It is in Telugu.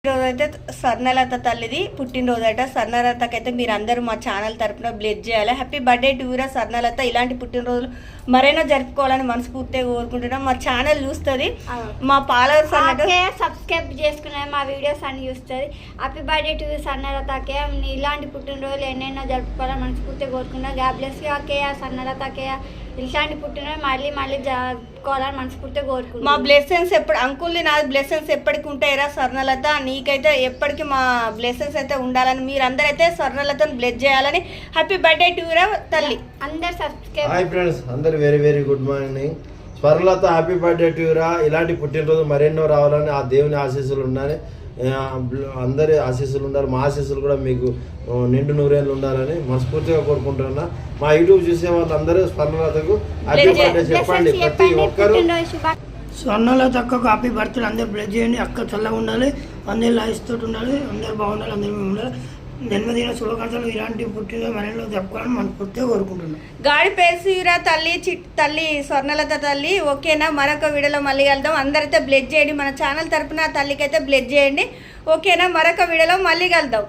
రోజైతే స్వర్ణలత తల్లిది పుట్టినరోజు అట. స్వర్ణలతకైతే మీరు అందరూ మా ఛానల్ తరపున బ్లెస్ చేయాలి. హ్యాపీ బర్త్డే టు యూరా స్వర్ణలత. ఇలాంటి పుట్టినరోజులు మరైనా జరుపుకోవాలని మనస్ఫూర్తిగా కోరుకుంటున్నాం. మా ఛానల్ చూస్తుంది, మా ఫాలోవర్స్ అన్నట్టు సబ్స్క్రైబ్ చేసుకునే మా వీడియోస్ అన్ని చూస్తుంది. హ్యాపీ బర్త్డే టు స్వర్ణలతకే. ఇలాంటి పుట్టినరోజులు ఎన్నెన్నో జరుపుకోవాలని మనస్ఫూర్తిగా కోరుకుంటున్నాం. గాడ్ బ్లెస్ యూ అక్కయ్య, స్వర్ణలతకే. ఇలాంటి పుట్టినరోజు మళ్ళీ మళ్ళీ జరుపుకోవాలని మనస్ఫూర్తిగా కోరుకుంటున్నాం. మా బ్లెస్సింగ్స్ ఎప్పుడు అంకుల్ని నాది బ్లెస్సింగ్స్ ఎప్పటికి ఉంటాయిరా స్వర్ణలత. నీకైతే ఎప్పటికీ మా బ్లెస్సింగ్స్ అయితే ఉండాలని మీరందరైతే స్వర్ణలతను బ్లెస్ చేయాలని. హ్యాపీ బర్త్డే టు యూరా తల్లి. అందరు సబ్స్క్రైబ్. హాయ్ ఫ్రెండ్స్, అందరు very very good morning. Swarnalatha happy birthday to యూరా. ఇలాంటి పుట్టినరోజు మరెన్నో రావాలని ఆ దేవుని ఆశీస్సులు ఉండాలి. అందరి ఆశీస్సులు ఉండాలి. మా ఆశీస్సులు కూడా మీకు నిండు నూరేళ్ళు ఉండాలని మనస్ఫూర్తిగా కోరుకుంటున్నా. మా యూట్యూబ్ చూసే వాళ్ళందరూ స్వర్ణలతకు హ్యాపీ బర్త్డే చెప్పండి. ప్రతి ఒక్కరు స్వర్ణలత అక్కకు హ్యాపీ బర్త్డే అందరూ బ్లెస్ చేయండి. అక్క చల్లగా ఉండాలి, అందరు లైఫ్ తోటి ఉండాలి, అందరు బాగుండాలి, అందరూ ఉండాలి. జన్మదిన శుభాకాంక్షలు. ఇలాంటి పుట్టిన మరెన్నో చెప్పుకోవాలని మనస్ఫూర్తిగా కోరుకుంటున్నాం. గాడి పేసిరా తల్లి తల్లి స్వర్ణలత తల్లి. ఓకేనా? మరొక వీడియోలో మళ్ళీ కలుద్దాం. అందరైతే బ్లెస్ చేయండి. మన ఛానల్ తరపున తల్లికి అయితే బ్లెస్ చేయండి. ఓకేనా? మరొక వీడియోలో మళ్ళీ కలుద్దాం.